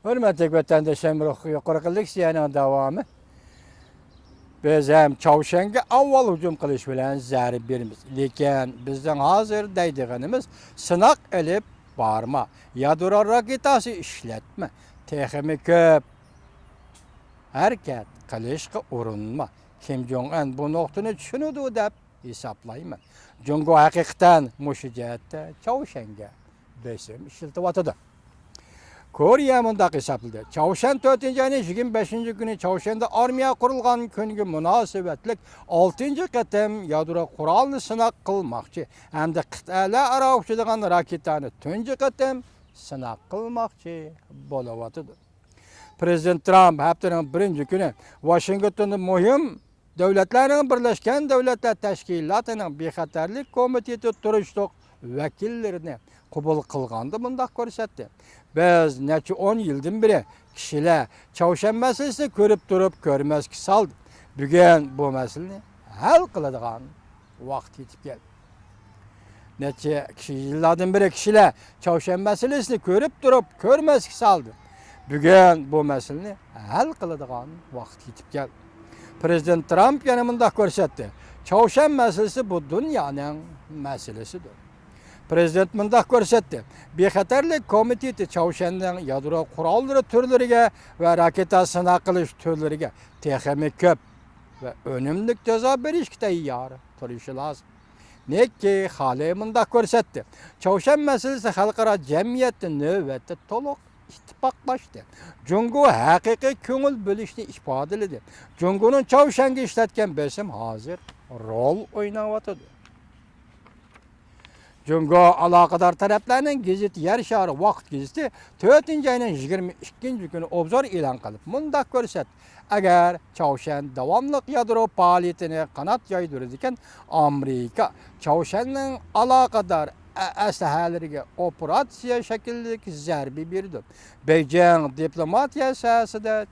Hürmetli vatandaşlarım, yuqori leksiyaning davomi. Biz ham Çavuşanga avval hujum qilish bilan zarb beramiz. Lekin bizning hozir deydiganimiz sinoq ilib borma, yadro raketasi ishlatma, texmi ko'p harakat qilishga urinma. Kim Jong-un bu nuqtani tushunadi deb hisoblayman. Jungo haqiqatan mushu jihatda Çavuşanga besim ishlatyapti. Koreya mundaq hesaplandı. Çavuşan 4. ayının 25. günü Çavuşan'da armiya kurulgan günü münasebetlik 6. qatam yadro quralını sınaq qılmaqçı. Hem de qit'alar ara uçadigan raketani 4. qatam sınaq qılmaqçı bolawatıdı. Prezident Trump haftanın 1. günü Washington'da muhim Devletlerin Birleşken Devletler Teşkilatı'nın Bexatarlik Komiteti turuşluq vekillerini qabul qilganda bundaq ko'rsatdi. Biz neçe 10 yıldan beri kişiler Çavuşan meselesini görüp durup görmez ki saldı. Bugün bu meseleni hal kıladigan vaqt yetip geldi. Neçe yıllardan beri kişiler Çavuşan meselesini görüp durup görmez ki saldı. Bugün bu meseleni hal kıladigan vaqt yetip geldi. Prezident Trump yanımında ko'rsatdi. Çavuşan meselesi bu dünyanın meselesidir. Prezident mundaq ko'rsatdi. Bexatarlik komiteti Çavuşanning yadro qurollari turlariga va raketa sinoq qilish turlariga texmi ko'p va unumli jazo berishga tayyor turishi lozim. Neki hali mundaq ko'rsatdi. Çavuşan meselesi xalqaro jamiyatda navbatda to'liq ittifoqlashdi. Jungo haqiqiy ko'ngil bo'lishni ifodaladi. Jungoning Çavuşanga ishlatgan besim hozir rol o'ynayotdi. Jungo alaqadar taraflarning gazeti Yer shari vaqt gazeti 4. ayının 22. günü obzor e'lon qilib mundaq ko'rsatdi. Agar Çavuşan davomli yadro faoliyatini qanot yoydiradigan Amerika Çavuşanning alaqadar aslahalariga operatsiya shaklidagi zarba berdi. Beijing diplomatiya sohasida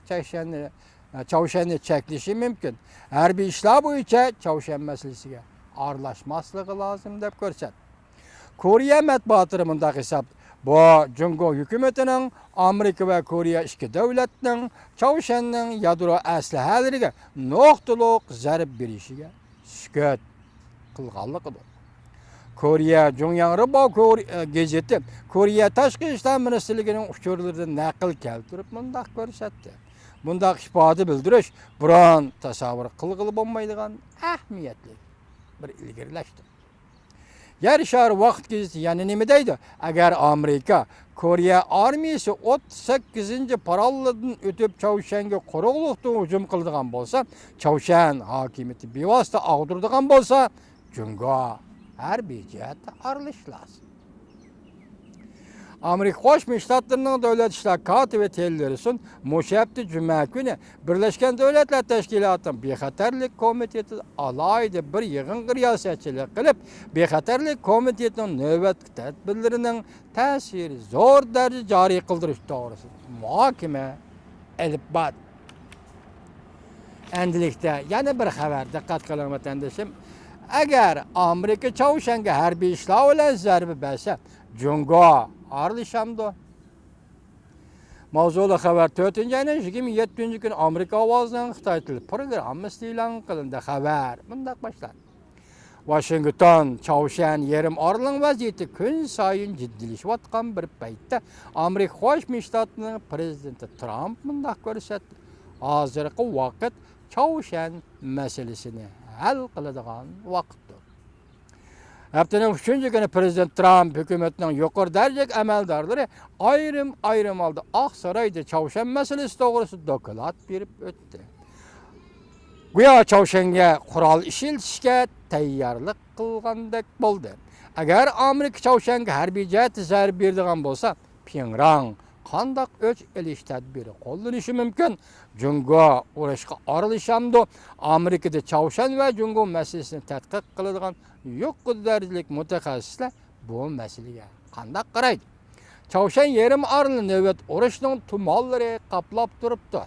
Çavuşanni cheklashi mumkin. Harbiy ishlar bo'yicha Çavuşan masalasiga aralashmasligi lozim deb ko'rsatdi. Koreya matbuotları mundaq hesap. Bu Jungo hükümetinin Amerika ve Koreya iki devletinin Çavuşanning yadro aslahalariga nuqtaliq zarb berishiga sukut qilganligidir. Koreya Jongyangribo gazeti Koreya Tashqi ishlar ministrligining uchurlaridan naql keltirib mundaq ko'rsatdi. Mundaq ifoda bildirish biron tasavvur qilg'ili bo'lmaydigan ahamiyatli bir ilgarilashdir. Yer shari vaqt gazeti yani nima deydi? Agar Amerika Koreya armiyasi 38. paralladan o'tib Çavuşanga quruqliqdan hujum qiladigan bo'lsa, Çavuşan hokimiyati bevosita ag'diradigan bo'lsa, Jungo harbiy jihatda aralish lozim. Amerika Qo'shma Shtatlarining davlat ishlar kotibi Tillerson mushabti juma kuni Birlashgan Davlatlar Tashkilotining Bexatarlik komiteti alayda bir yig'in riyosatchilik qilib, Bexatarlik komitetining navbatdagi tadbirlarining ta'siri zo'r darajada joriy qildirish to'g'risida muhokama olib bordi. Endilikda yana bir xabar diqqat qiling vatandoshim. Agar Amerika Çavuşanga harbiy ishlar bilan zarba bersa, Jungo aralishamdi. Mavzuli xabar 4. ayının 27. günü Amerika ovozining Xitoy tili programmasi e'lon qilindi. Xabar bunday boshlanadi. Washington Çavuşan yerim orling vaziyati kun sayin jiddiylashayotgan bir paytda Amerika Qo'shma Shtatlarining prezidenti Trump bunday ko'rsatdi. Hozirgi vaqt Çavuşan masalasini hal qiladigan vaqtdir. Haftanın 3. günü Prezident Trump hükümetinin yuqori darajadagi amaldorlari ayrim holda Oqsaroyda Çavuşan masalasi to'g'risida doklad berib o'tdi. Go'yo Çavuşanga qurol ishlatishga tayyorlik qilgandek bo'ldi. Agar Amerika Çavuşanga harbiy jihatda zarba beradigan bo'lsa, Pyongyang qandaq o'ch elish tadbiri qo'llanishi mumkin. Jungo urushga aralashamdi. Amerikada Çavuşan va Jungo masalasini tadqiq qiladigan yuqori darajalik mutaxassislar bu masalaga qandaq qaraydi? Çavuşan yerim orli navbat urushning tumallari qaplab turibdi.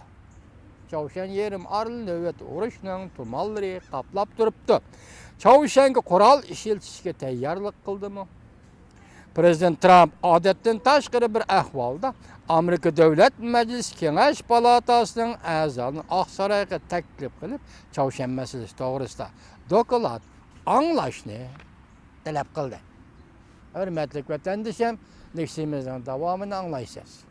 Çavuşan yerim orli navbat urushning tumallari qaplab turibdi. Çavuşanga qurol ishlatishga tayyorlik qildimi? Prezident Trump odatdan tashqari bir ahvolda Amerika Davlat Majlisi Kengash palatasining a'zolarini Oqsaroyga taklif qilib, Chavshan masalasi to'g'risida doklad anglashni talab qildi. Hurmatli vatandoshlar, nextimizning davomini anglaysiz.